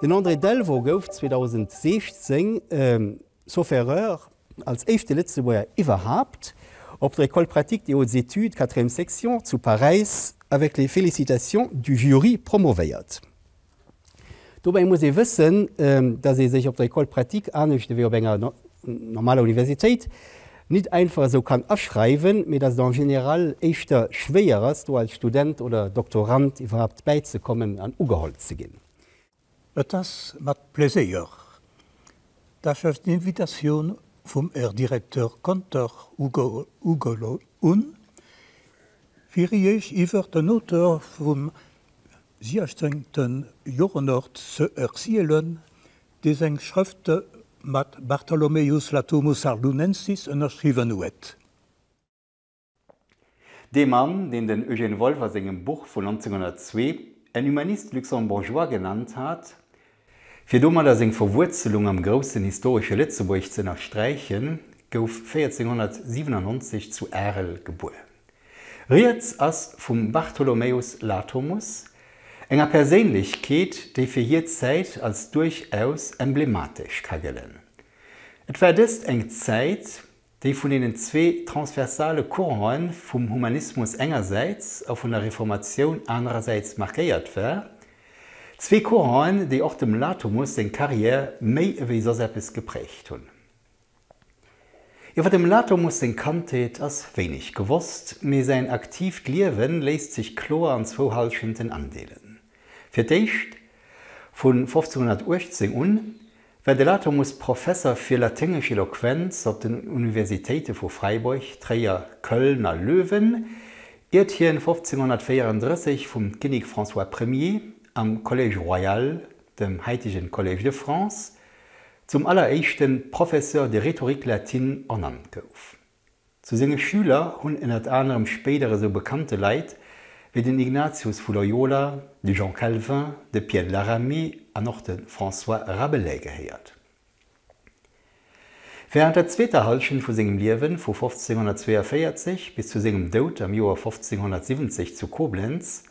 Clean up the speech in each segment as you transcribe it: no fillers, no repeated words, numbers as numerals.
Den André Delvaux gouf 2016 Chauffeur als echte Lützeburger überhaupt op der École pratique des hautes études 4e section zu Paris avec les félicitations du jury promoveiert. Dabei muss ich wissen, dass sich op der École pratique anders wie op einer normalen Universität nicht einfach so kann abschreiben, aber dass en general echter schwer ist, du als Student oder Doktorand überhaupt beizukommen, an ugeholt zu gehen. Das macht Plaisir. Das ist die Invitation vom Herr Direktor Kantor Ugo un, für ich über den Autor vom 16. Jahrhundert zu erzählen, die seine Schriften mit Bartholomeus Latomus Ardunensis unterschrieben hat. Der Mann, den Eugène Wolfer in seinem Buch von 1902 ein Humanist luxembourgeois genannt hat, für dummer seine Verwurzelung am großen historischen Lützeburg zu erstreichen, gouf 1497 zu Erl geboren. Rietz ist vom Bartholomeus Latomus, einer Persönlichkeit, die für jede Zeit als durchaus emblematisch gelten. Es war das eine Zeit, die von den zwei transversalen Courants vom Humanismus einerseits und von der Reformation andererseits markiert war. Zwei Courants, die auch dem Latomus seine Karriere mehr wie so etwas geprägt haben. Über dem Latomus seine Kantität ist wenig gewusst, aber sein aktives Leben lässt sich klar an zwei haltenden Andelen. Für die erste, von 1518 an, war der Latomus Professor für latinische Eloquenz auf den Universitäten von Freiburg, Trier, Köln und Löwen, hier 1534 vom König François Ier am Collège Royal, dem heutigen Collège de France, zum allerersten Professor der Rhetorik Latin ernannt gouf. Zu seinen Schülern haben unter anderem spätere so bekannte Leute wie den Ignatius von Loyola, den Jean Calvin, den Pierre de la Ramée und auch den François Rabelais gehört. Während der zweiten Hälfte von seinem Leben, von 1542 bis zu seinem Tod im Jahr 1570 zu Koblenz,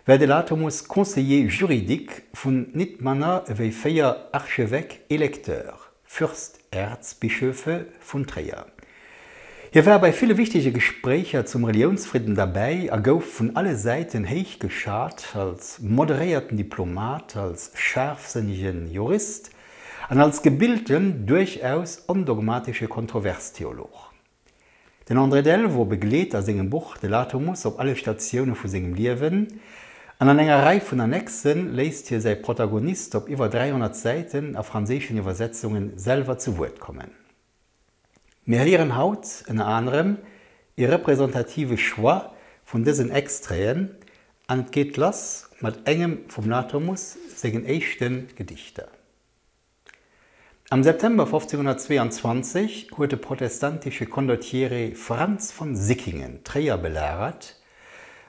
war der Latomus Conseiller juridique von nicht minder wie 4 Archevêques Electeurs, Fürsterzbischöfe von Trier. Er war bei vielen wichtigen Gesprächen zum Religionsfrieden dabei, gouf von allen Seiten hoch geschätzt als moderierten Diplomat, als scharfsinnigen Jurist und als gebildeten, durchaus undogmatische Kontroverstheolog. Den André Delvaux begleitet in seinem Buch den Latomus auf alle Stationen von seinem Leben. An einer Reihe von Annexen lässt hier sein Protagonist auf über 300 Seiten auf französischen Übersetzungen selber zu Wort kommen. Wir hören heute in anderem ihr repräsentatives Choix von diesen Exträen und es geht los mit engem vom Latomus seinen ersten Gedichten. Am September 1522 wurde der protestantische Condottiere Franz von Sickingen Trier belagert.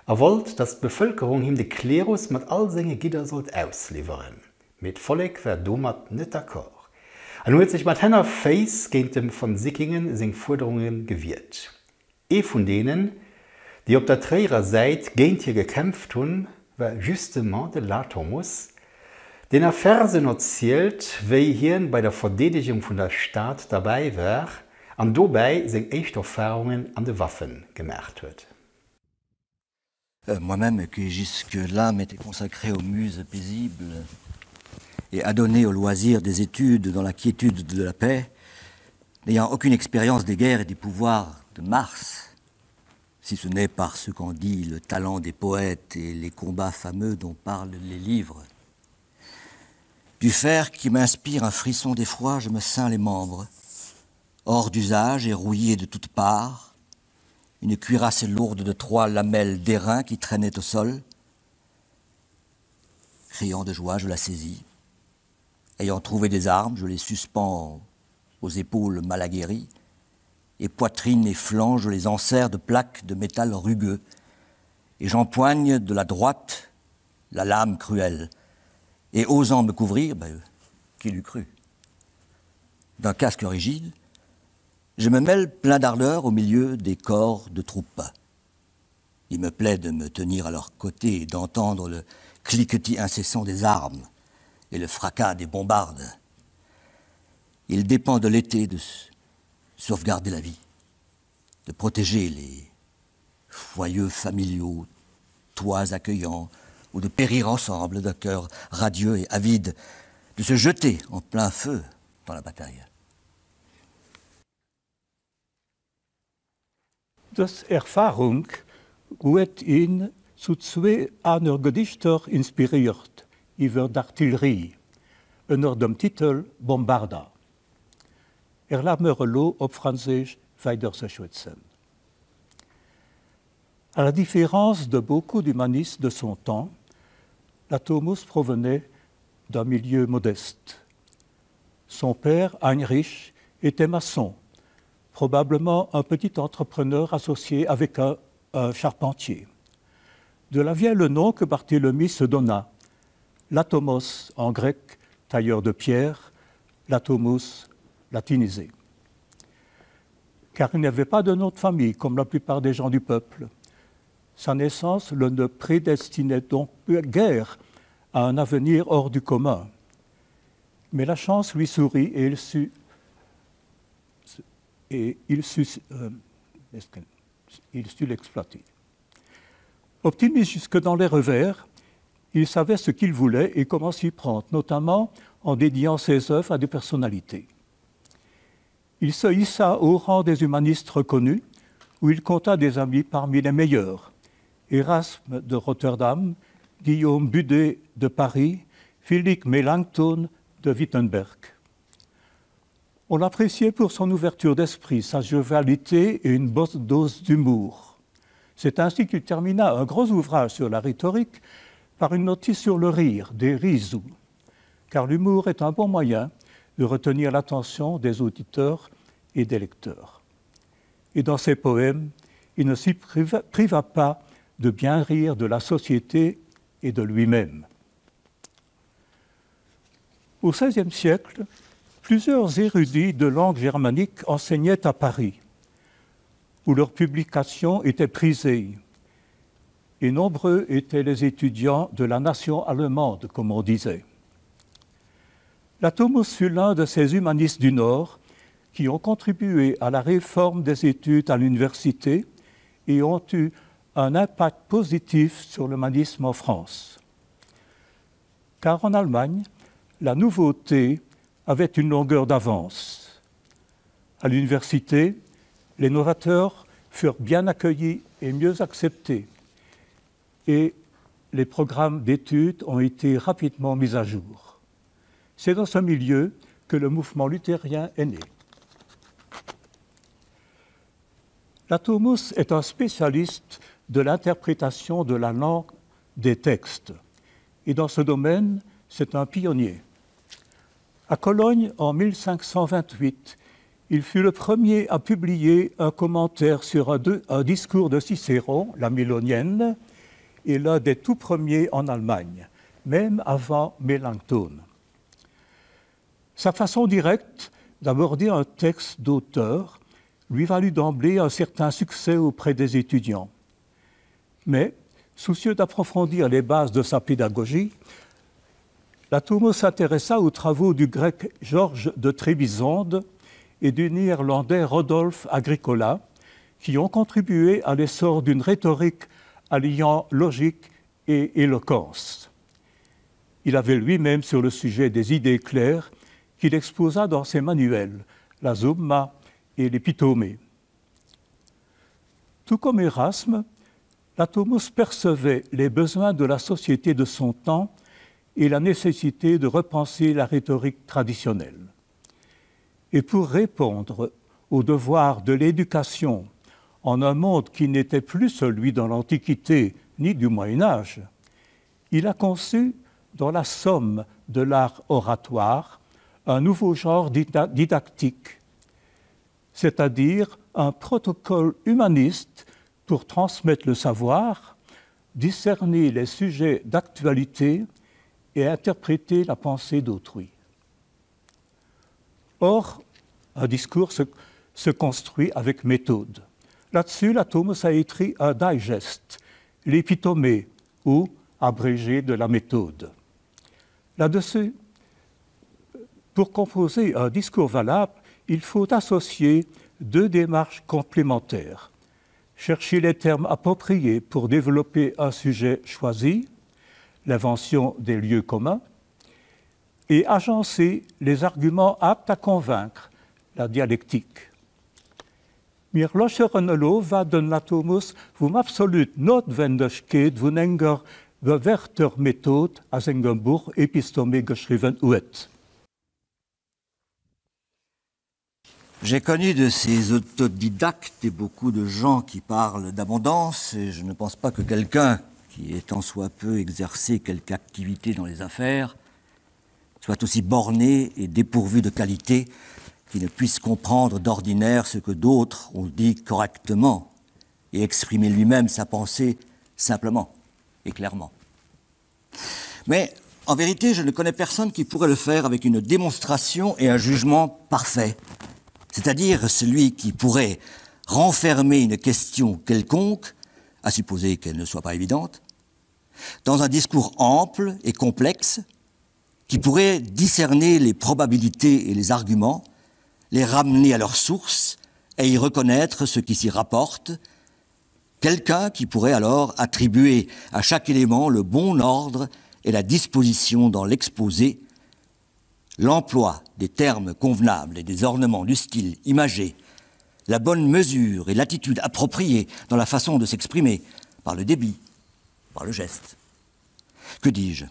Er wollte, dass die Bevölkerung ihm den Klerus mit all seinen Gitter ausliefern. Mit Volk war damit nicht d'accord. Er hat sich mit Henner Face gegen dem von Sickingen seine Forderungen gewehrt. Von denen, die auf der Trierer Seite gegen ihn gekämpft haben, war justement der Latomus, den er Versen erzählt, wie er bei der Verteidigung von der Stadt dabei war und dabei seine echten Erfahrungen an den Waffen gemacht hat. Moi-même, qui jusque-là m'étais consacré aux muses paisibles et adonné au loisir des études dans la quiétude de la paix, n'ayant aucune expérience des guerres et des pouvoirs de Mars, si ce n'est par ce qu'en dit le talent des poètes et les combats fameux dont parlent les livres. Du fer qui m'inspire un frisson d'effroi, je me ceins les membres, hors d'usage et rouillé de toutes parts, une cuirasse lourde de 3 lamelles d'airain qui traînait au sol. Criant de joie, je la saisis. Ayant trouvé des armes, je les suspends aux épaules mal aguerries, et poitrine et flancs, je les enserre de plaques de métal rugueux, et j'empoigne de la droite la lame cruelle, et osant me couvrir, qui l'eût cru, d'un casque rigide, je me mêle plein d'ardeur au milieu des corps de troupes. Il me plaît de me tenir à leur côté et d'entendre le cliquetis incessant des armes et le fracas des bombardes. Il dépend de l'été de sauvegarder la vie, de protéger les foyeux familiaux, toits accueillants, ou de périr ensemble d'un cœur radieux et avide, de se jeter en plein feu dans la bataille. Das Erfahrung hat ihn zu 2 anderen Gedichter inspiriert, über d'Artillerie, unter dem Titel Bombarda. Laat me lo op Französisch weiter zu schwätzen. À la différence de beaucoup d'humanistes de son temps, Latomus provenait d'un milieu modeste. Son père, Heinrich, était maçon, probablement un petit entrepreneur associé avec un charpentier. De là vient le nom que Barthélemy se donna, Latomos en grec, tailleur de pierre, Latomus latinisé. Car il n'y avait pas de nom de famille, comme la plupart des gens du peuple. Sa naissance le ne prédestinait donc guère à un avenir hors du commun. Mais la chance lui sourit et il sut l'exploiter. Optimiste jusque dans les revers, il savait ce qu'il voulait et comment s'y prendre, notamment en dédiant ses œuvres à des personnalités. Il se hissa au rang des humanistes reconnus, où il compta des amis parmi les meilleurs. Erasme de Rotterdam, Guillaume Budet de Paris, Philippe Melanchthon de Wittenberg. On l'appréciait pour son ouverture d'esprit, sa jovialité et une bonne dose d'humour. C'est ainsi qu'il termina un gros ouvrage sur la rhétorique par une notice sur le rire, des risous, car l'humour est un bon moyen de retenir l'attention des auditeurs et des lecteurs. Et dans ses poèmes, il ne s'y priva pas de bien rire de la société et de lui-même. Au XVIe siècle, plusieurs érudits de langue germanique enseignaient à Paris, où leurs publications étaient prisées, et nombreux étaient les étudiants de la nation allemande, comme on disait. Latomus fut l'un de ces humanistes du Nord qui ont contribué à la réforme des études à l'université et ont eu un impact positif sur l'humanisme en France. Car en Allemagne, la nouveauté avait une longueur d'avance. À l'université, les novateurs furent bien accueillis et mieux acceptés, et les programmes d'études ont été rapidement mis à jour. C'est dans ce milieu que le mouvement luthérien est né. Latomus est un spécialiste de l'interprétation de la langue des textes, et dans ce domaine, c'est un pionnier. À Cologne, en 1528, il fut le premier à publier un commentaire sur un discours de Cicéron, la Mélonienne, et l'un des tout premiers en Allemagne, même avant Melanchthon. Sa façon directe d'aborder un texte d'auteur lui valut d'emblée un certain succès auprès des étudiants. Mais, soucieux d'approfondir les bases de sa pédagogie, Latomus s'intéressa aux travaux du grec Georges de Trébizonde et du néerlandais Rodolphe Agricola, qui ont contribué à l'essor d'une rhétorique alliant logique et éloquence. Il avait lui-même sur le sujet des idées claires qu'il exposa dans ses manuels, la Summa et l'Épitome. Tout comme Erasme, Latomus percevait les besoins de la société de son temps et la nécessité de repenser la rhétorique traditionnelle. Et pour répondre aux devoirs de l'éducation en un monde qui n'était plus celui de l'Antiquité ni du Moyen-Âge, il a conçu, dans la somme de l'art oratoire, un nouveau genre didactique, c'est-à-dire un protocole humaniste pour transmettre le savoir, discerner les sujets d'actualité et interpréter la pensée d'autrui. Or, un discours se construit avec méthode. Là-dessus, Latomus a écrit un digeste, l'Épitome, ou abrégé de la méthode. Là-dessus, pour composer un discours valable, il faut associer deux démarches complémentaires. Chercher les termes appropriés pour développer un sujet choisi, l'invention des lieux communs, et agencer les arguments aptes à convaincre, la dialectique. Mir locheren Lova den Latomus vum absolut notwendig geht, vun enger bewährter Methode as engem Buch Epistome geschrieben huet. J'ai connu de ces autodidactes et beaucoup de gens qui parlent d'abondance, et je ne pense pas que quelqu'un qui ait tant soit peu exercé quelque activité dans les affaires soit aussi borné et dépourvu de qualité qui ne puisse comprendre d'ordinaire ce que d'autres ont dit correctement et exprimer lui-même sa pensée simplement et clairement. Mais en vérité, je ne connais personne qui pourrait le faire avec une démonstration et un jugement parfait, c'est-à-dire celui qui pourrait renfermer une question quelconque, à supposer qu'elle ne soit pas évidente, dans un discours ample et complexe, qui pourrait discerner les probabilités et les arguments, les ramener à leur source et y reconnaître ce qui s'y rapporte, quelqu'un qui pourrait alors attribuer à chaque élément le bon ordre et la disposition dans l'exposé, l'emploi des termes convenables et des ornements du style imagé, la bonne mesure et l'attitude appropriée dans la façon de s'exprimer, par le débit, par le geste. Que dis-je ?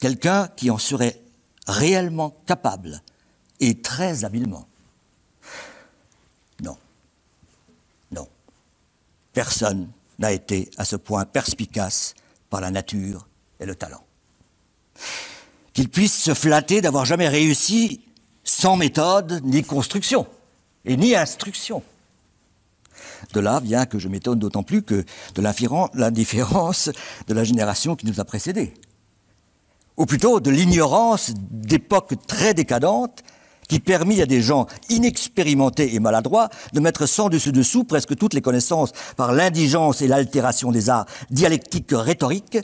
Quelqu'un qui en serait réellement capable et très habilement. Non. Non. Personne n'a été à ce point perspicace par la nature et le talent. Qu'il puisse se flatter d'avoir jamais réussi sans méthode ni construction et ni instruction. De là vient que je m'étonne d'autant plus que de l'indifférence de la génération qui nous a précédés. Ou plutôt de l'ignorance d'époques très décadentes qui permit à des gens inexpérimentés et maladroits de mettre sans dessus-dessous presque toutes les connaissances par l'indigence et l'altération des arts dialectiques rhétoriques.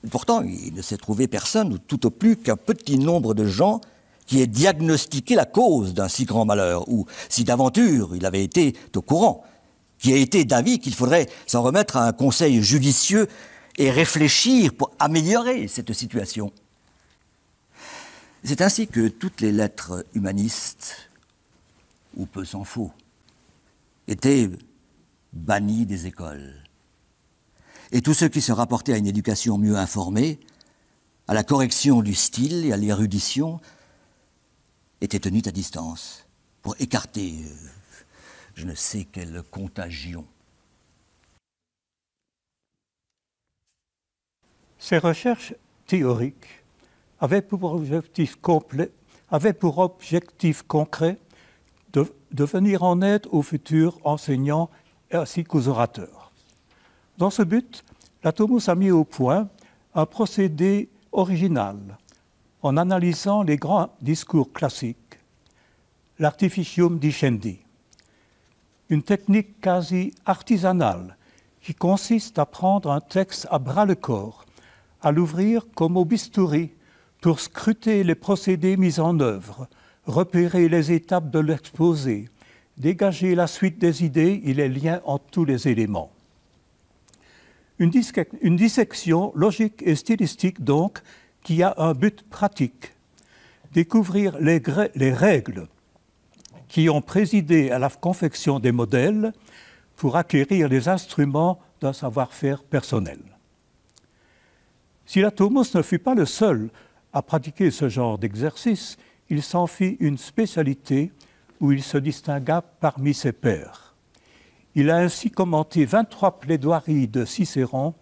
Pourtant, il ne s'est trouvé personne, ou tout au plus qu'un petit nombre de gens qui ait diagnostiqué la cause d'un si grand malheur, ou si d'aventure il avait été au courant, qui ait été d'avis qu'il faudrait s'en remettre à un conseil judicieux et réfléchir pour améliorer cette situation. C'est ainsi que toutes les lettres humanistes, ou peu s'en faut, étaient bannies des écoles. Et tous ceux qui se rapportaient à une éducation mieux informée, à la correction du style et à l'érudition, étaient tenus à distance pour écarter je ne sais quelle contagion. Ces recherches théoriques avaient pour objectif concret de venir en aide aux futurs enseignants ainsi qu'aux orateurs. Dans ce but, Latomus a mis au point un procédé original en analysant les grands discours classiques, l'artificium dicendi, une technique quasi artisanale qui consiste à prendre un texte à bras-le-corps, à l'ouvrir comme au bistouri pour scruter les procédés mis en œuvre, repérer les étapes de l'exposé, dégager la suite des idées et les liens entre tous les éléments. Une dissection logique et stylistique donc qui a un but pratique, découvrir les règles qui ont présidé à la confection des modèles pour acquérir les instruments d'un savoir-faire personnel. Si Latomus ne fut pas le seul à pratiquer ce genre d'exercice, il s'en fit une spécialité où il se distingua parmi ses pairs. Il a ainsi commenté 23 plaidoiries de Cicéron,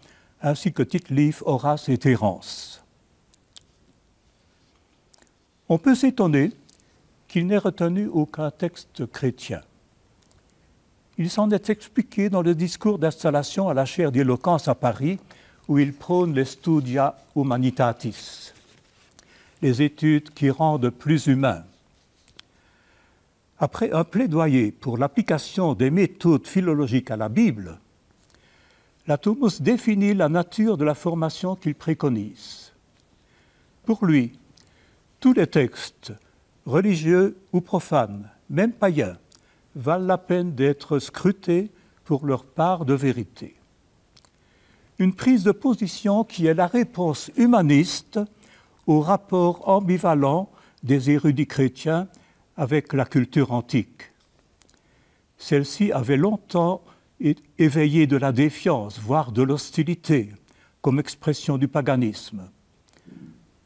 ainsi que Tite-Live, Horace et Terence. On peut s'étonner qu'il n'ait retenu aucun texte chrétien. Il s'en est expliqué dans le discours d'installation à la chaire d'éloquence à Paris, où il prône les studia humanitatis, les études qui rendent plus humains. Après un plaidoyer pour l'application des méthodes philologiques à la Bible, Latomus définit la nature de la formation qu'il préconise. Pour lui, Tous les textes, religieux ou profanes, même païens, valent la peine d'être scrutés pour leur part de vérité. Une prise de position qui est la réponse humaniste au rapport ambivalent des érudits chrétiens avec la culture antique. Celle-ci avait longtemps éveillé de la défiance, voire de l'hostilité, comme expression du paganisme.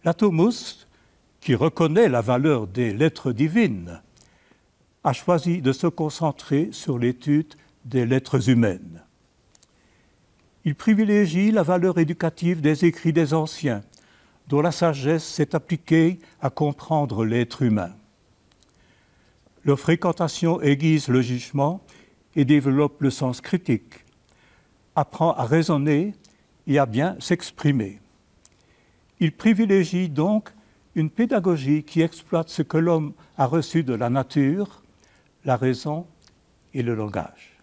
La Thomus, qui reconnaît la valeur des lettres divines, a choisi de se concentrer sur l'étude des lettres humaines. Il privilégie la valeur éducative des écrits des anciens, dont la sagesse s'est appliquée à comprendre l'être humain. Leur fréquentation aiguise le jugement et développe le sens critique, apprend à raisonner et à bien s'exprimer. Il privilégie donc une pédagogie qui exploite ce que l'homme a reçu de la nature, la raison et le langage.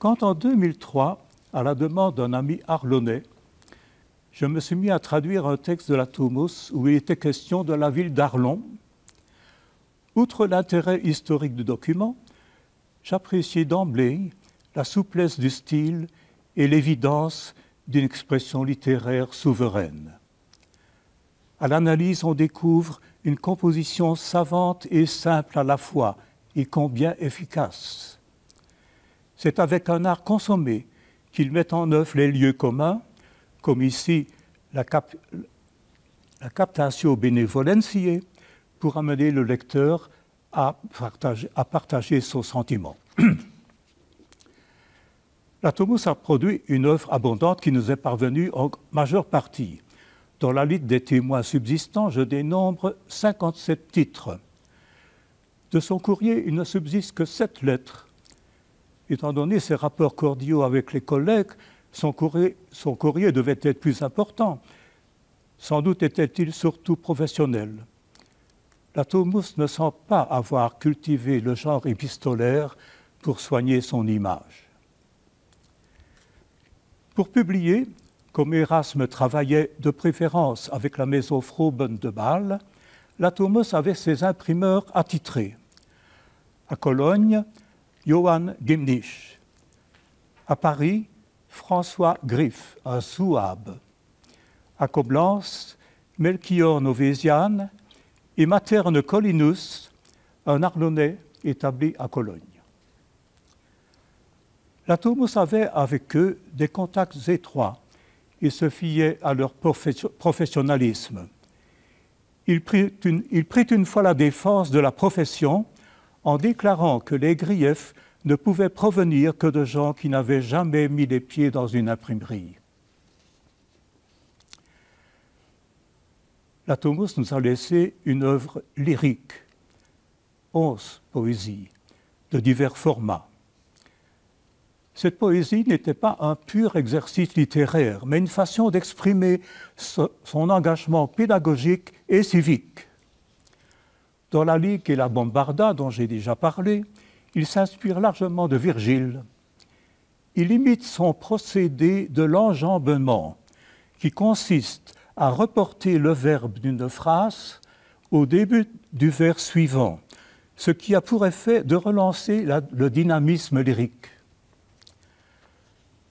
Quand en 2003, à la demande d'un ami arlonnais, je me suis mis à traduire un texte de la Thomus où il était question de la ville d'Arlon, outre l'intérêt historique du document, j'appréciais d'emblée la souplesse du style et l'évidence d'une expression littéraire souveraine. À l'analyse, on découvre une composition savante et simple à la fois, et combien efficace. C'est avec un art consommé qu'il met en œuvre les lieux communs, comme ici la captatio benevolentiae, pour amener le lecteur à partager son sentiment. La Thomus a produit une œuvre abondante qui nous est parvenue en majeure partie. Dans la liste des témoins subsistants, je dénombre 57 titres. De son courrier, il ne subsiste que 7 lettres. Étant donné ses rapports cordiaux avec les collègues, son courrier devait être plus important. Sans doute était-il surtout professionnel. La Thomus ne semble pas avoir cultivé le genre épistolaire pour soigner son image. Pour publier, comme Erasme travaillait de préférence avec la maison Froben de Bâle, la Thomus avait ses imprimeurs attitrés. À Cologne, Johann Gimnich. À Paris, François Griff, un Souabe. À Coblence, Melchior Novésian et Materne Collinus, un Arlonnais établi à Cologne. La Thomus avait avec eux des contacts étroits et se fiait à leur professionnalisme. Il prit une fois la défense de la profession en déclarant que les griefs ne pouvaient provenir que de gens qui n'avaient jamais mis les pieds dans une imprimerie. La Thomus nous a laissé une œuvre lyrique, 11 poésies, de divers formats. Cette poésie n'était pas un pur exercice littéraire, mais une façon d'exprimer son engagement pédagogique et civique. Dans la Ligue et la Bombarda, dont j'ai déjà parlé, il s'inspire largement de Virgile. Il imite son procédé de l'enjambement, qui consiste à reporter le verbe d'une phrase au début du vers suivant, ce qui a pour effet de relancer le dynamisme lyrique.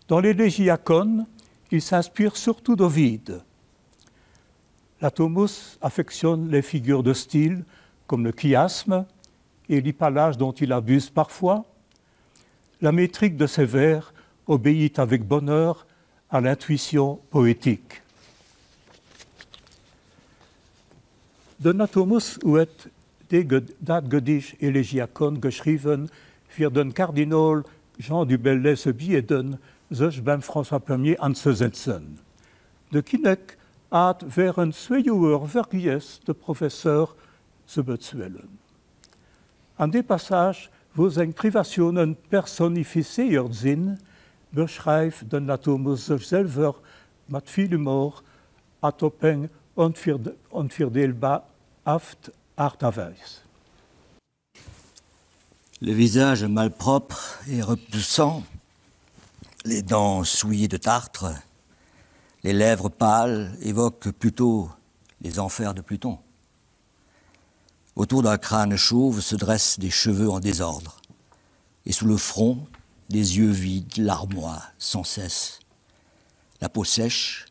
Dans l'Élégiaconne, il s'inspire surtout d'Ovide. La Thomus affectionne les figures de style, comme le chiasme et l'hypallage dont il abuse parfois. La métrique de ses vers obéit avec bonheur à l'intuition poétique. De Thomus wird dat Gedicht Elegiakon geschrieben für den Kardinal Jean du Bellay-Bieden, sich beim François Ier anzusetzen. De Kinnek had während 2 Jahren vergies de professeur se bezuelen. An de Passage, wo sein Privationen personifiziert sind, beschreibt den Thomus sich selber mit viel Humor, atopeng unverdelbarhaft artaweis. Le visage malpropre et repoussant, les dents souillées de tartre, Les lèvres pâles évoquent plutôt les enfers de Pluton. Autour d'un crâne chauve se dressent des cheveux en désordre, et sous le front, des yeux vides, larmoient sans cesse. La peau sèche,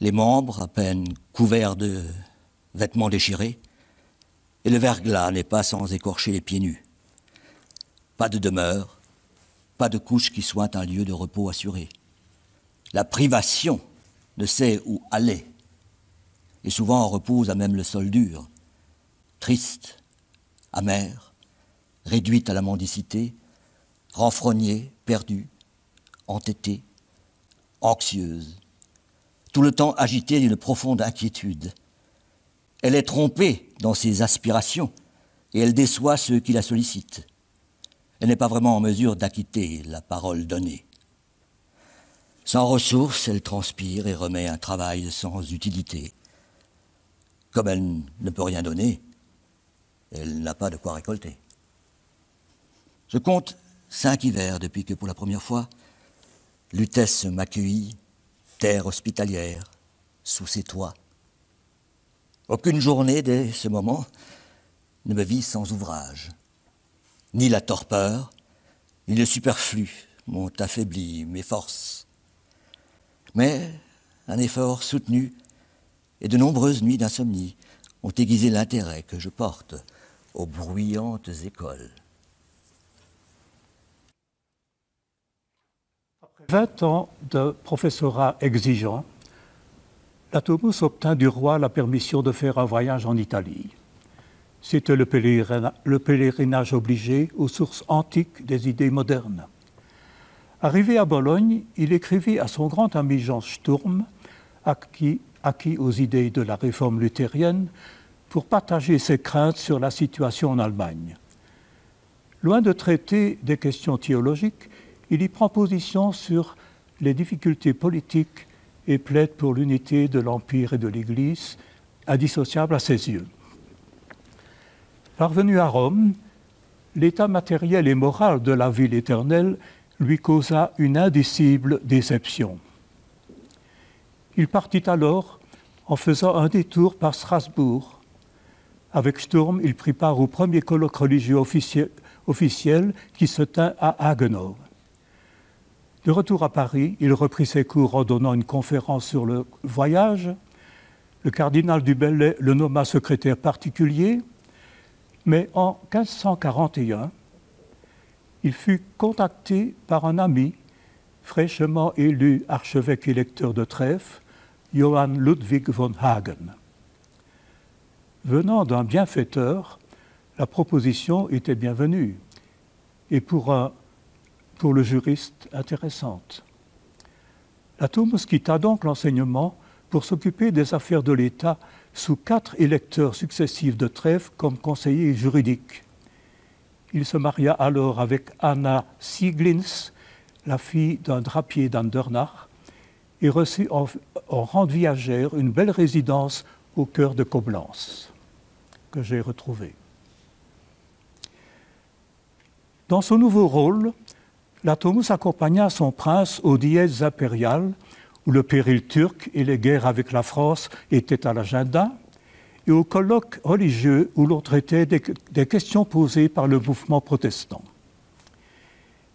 les membres à peine couverts de vêtements déchirés, et le verglas n'est pas sans écorcher les pieds nus. Pas de demeure, pas de couche qui soit un lieu de repos assuré. La privation ne sait où aller, et souvent repose à même le sol dur, triste, amère, réduite à la mendicité, renfrognée, perdue, entêtée, anxieuse, tout le temps agitée d'une profonde inquiétude. Elle est trompée dans ses aspirations et elle déçoit ceux qui la sollicitent. Elle n'est pas vraiment en mesure d'acquitter la parole donnée. Sans ressources, elle transpire et remet un travail sans utilité. Comme elle ne peut rien donner, elle n'a pas de quoi récolter. Je compte 5 hivers depuis que, pour la première fois, Lutèce m'accueillit, terre hospitalière, sous ses toits. Aucune journée, dès ce moment, ne me vit sans ouvrage. Ni la torpeur, ni le superflu m'ont affaibli mes forces. Mais un effort soutenu et de nombreuses nuits d'insomnie ont aiguisé l'intérêt que je porte aux bruyantes écoles. Après 20 ans de professorat exigeant, Latomus obtint du roi la permission de faire un voyage en Italie. C'était le pèlerinage obligé aux sources antiques des idées modernes. Arrivé à Bologne, il écrivit à son grand ami Jean Sturm, acquis aux idées de la réforme luthérienne, pour partager ses craintes sur la situation en Allemagne. Loin de traiter des questions théologiques, il y prend position sur les difficultés politiques et plaide pour l'unité de l'Empire et de l'Église, indissociable à ses yeux. Parvenu à Rome, l'état matériel et moral de la ville éternelle lui causa une indicible déception. Il partit alors en faisant un détour par Strasbourg. Avec Sturm, il prit part au premier colloque religieux officiel qui se tint à Haguenau. De retour à Paris, il reprit ses cours en donnant une conférence sur le voyage. Le cardinal du Bellay le nomma secrétaire particulier, mais en 1541, il fut contacté par un ami, fraîchement élu archevêque électeur de Trèves, Johann Ludwig von Hagen. Venant d'un bienfaiteur, la proposition était bienvenue et pour le juriste intéressante. Latomus quitta donc l'enseignement pour s'occuper des affaires de l'État sous 4 électeurs successifs de Trèves comme conseiller juridique. Il se maria alors avec Anna Sieglins, la fille d'un drapier d'Andernach, et reçut en rente viagère une belle résidence au cœur de Coblence, que j'ai retrouvée. Dans ce nouveau rôle, Latomus accompagna son prince aux dièses impériales, où le péril turc et les guerres avec la France étaient à l'agenda, et aux colloques religieux où l'on traitait des questions posées par le mouvement protestant.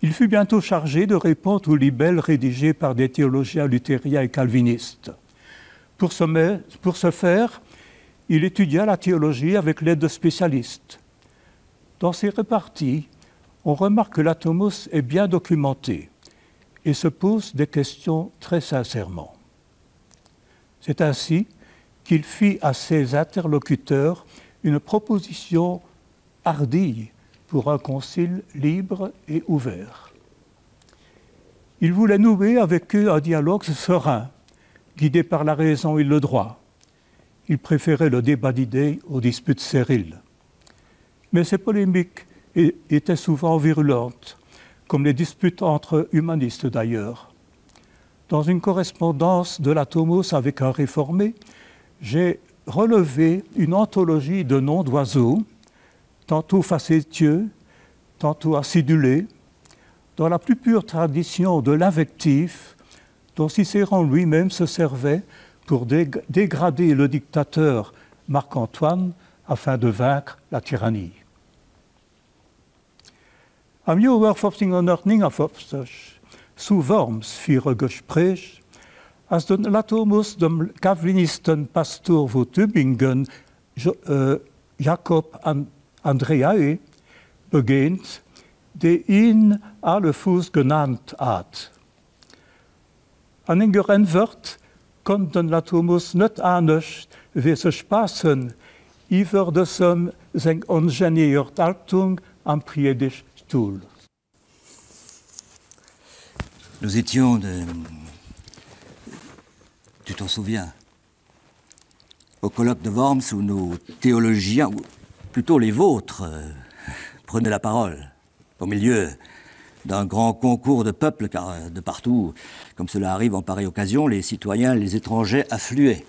Il fut bientôt chargé de répondre aux libelles rédigés par des théologiens luthériens et calvinistes. Pour ce faire, il étudia la théologie avec l'aide de spécialistes. Dans ces réparties, on remarque que Latomus est bien documenté et se pose des questions très sincèrement. C'est ainsi qu'il fit à ses interlocuteurs une proposition hardie pour un concile libre et ouvert. Il voulait nouer avec eux un dialogue serein, guidé par la raison et le droit. Il préférait le débat d'idées aux disputes stériles. Mais ces polémiques étaient souvent virulentes, comme les disputes entre humanistes d'ailleurs. Dans une correspondance de Latomus avec un réformé, j'ai relevé une anthologie de noms d'oiseaux, tantôt facétieux, tantôt acidulés, dans la plus pure tradition de l'invective, dont Cicéron lui-même se servait pour dégrader le dictateur Marc-Antoine afin de vaincre la tyrannie. Am Joer 1559 zu Worms vier Gespräch, als den Latomus dem Calvinisten Pastor von Tübingen Jacob Andreae beginnt, der ihn alle Fuß genannt hat. An engeren wird konnten Latomus net anders wie se spassen iwwer dessen seg ongeniert Haltung am priedisch Stuhl. Nous étions tu t'en souviens, au colloque de Worms où nos théologiens, ou plutôt les vôtres, prenaient la parole, au milieu d'un grand concours de peuples, car de partout, comme cela arrive en pareille occasion, les citoyens, les étrangers affluaient.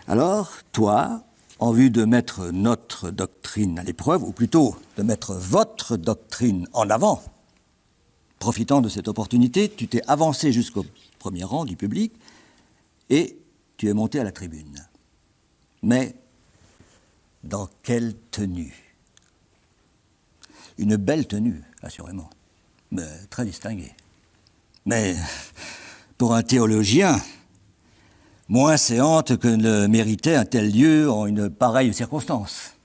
Alors, toi, en vue de mettre notre doctrine à l'épreuve, ou plutôt de mettre votre doctrine en avant, profitant de cette opportunité, tu t'es avancé jusqu'au premier rang du public et tu es monté à la tribune. Mais dans quelle tenue? Une belle tenue, assurément, mais très distinguée. Mais pour un théologien, moins séante que ne méritait un tel lieu en une pareille circonstance.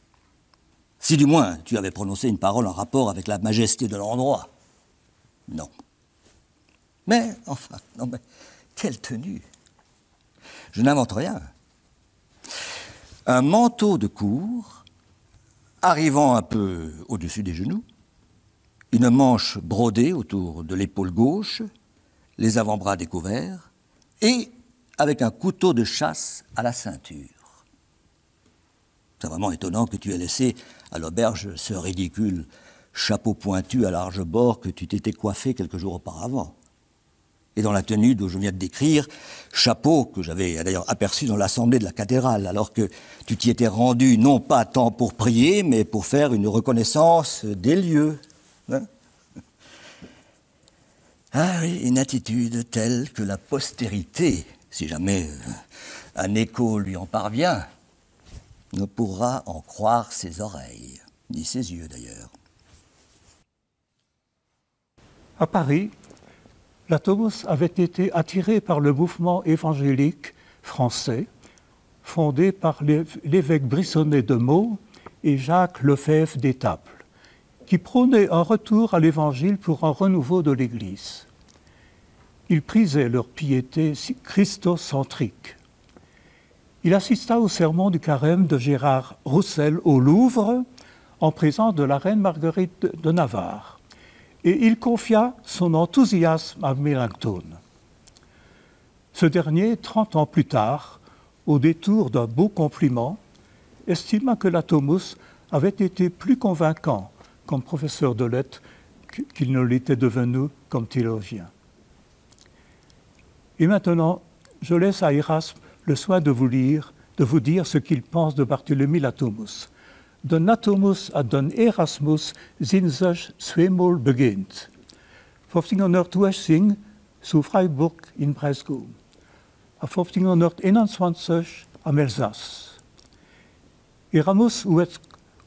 Si du moins tu avais prononcé une parole en rapport avec la majesté de l'endroit. Non. Mais, enfin, non mais, quelle tenue! Je n'invente rien. Un manteau de cour, arrivant un peu au-dessus des genoux, une manche brodée autour de l'épaule gauche, les avant-bras découverts, et avec un couteau de chasse à la ceinture. C'est vraiment étonnant que tu aies laissé à l'auberge ce ridicule chapeau pointu à large bord que tu t'étais coiffé quelques jours auparavant. Et dans la tenue dont je viens de décrire, chapeau que j'avais d'ailleurs aperçu dans l'assemblée de la cathédrale, alors que tu t'y étais rendu non pas tant pour prier, mais pour faire une reconnaissance des lieux. Hein? Ah oui, une attitude telle que la postérité, si jamais un écho lui en parvient, ne pourra en croire ses oreilles, ni ses yeux d'ailleurs. À Paris, Latomus avait été attiré par le mouvement évangélique français, fondé par l'évêque Brissonnet de Meaux et Jacques Lefebvre d'Étaples, qui prônait un retour à l'évangile pour un renouveau de l'Église. Ils prisaient leur piété christocentrique. Il assista au sermon du carême de Gérard Roussel au Louvre, en présence de la reine Marguerite de Navarre. Et il confia son enthousiasme à Mélenchon. Ce dernier, 30 ans plus tard, au détour d'un beau compliment, estima que Latomus avait été plus convaincant comme professeur de lettres qu'il ne l'était devenu comme théologien. Et maintenant, je laisse à Erasme le soin de vous dire ce qu'il pense de Barthélemy Latomus. De Latomus à den Erasmus sind sich zweimal beginnt. 1518 zu Freiburg in Breisgau, 1521 am Elsass. Erasmus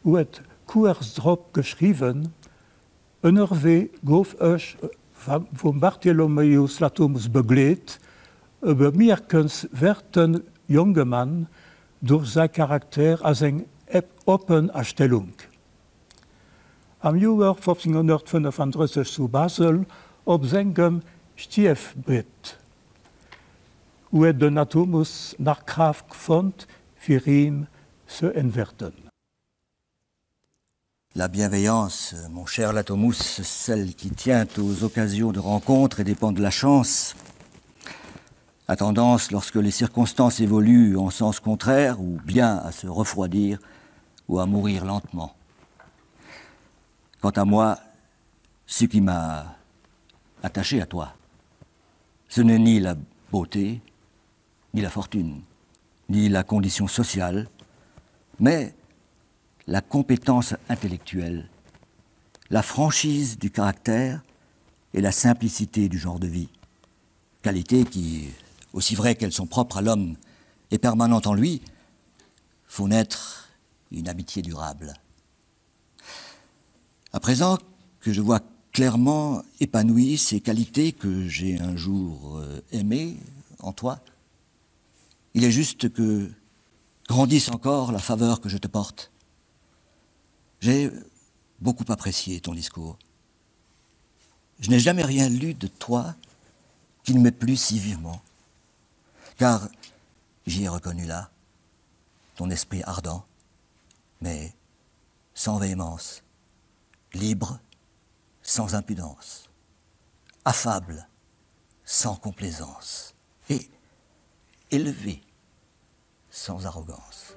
het koers drop geschrieben, NRW gouf euch von Bartholomäus Latomus begleet, bemerkenswerten jonge Mann durch sein Charakter als een open Erstellung. Am Jahr 1535 zu Basel op segem Stiefbrett, où de Latomus nach Kraft fand, für ihn zu entwerten. La bienveillance, mon cher Latomus, celle qui tient aux occasions de rencontre et dépend de la chance, a tendance, lorsque les circonstances évoluent en sens contraire, ou bien à se refroidir, ou à mourir lentement. Quant à moi, ce qui m'a attaché à toi, ce n'est ni la beauté, ni la fortune, ni la condition sociale, mais la compétence intellectuelle, la franchise du caractère et la simplicité du genre de vie. qualités qui, aussi vraies qu'elles sont propres à l'homme et permanentes en lui, font naître une amitié durable. À présent que je vois clairement épanouies ces qualités que j'ai un jour aimées en toi, il est juste que grandisse encore la faveur que je te porte. J'ai beaucoup apprécié ton discours. Je n'ai jamais rien lu de toi qui ne m'ait plu si vivement, car j'y ai reconnu là ton esprit ardent, mais sans véhémence, libre, sans impudence, affable, sans complaisance, et élevé, sans arrogance.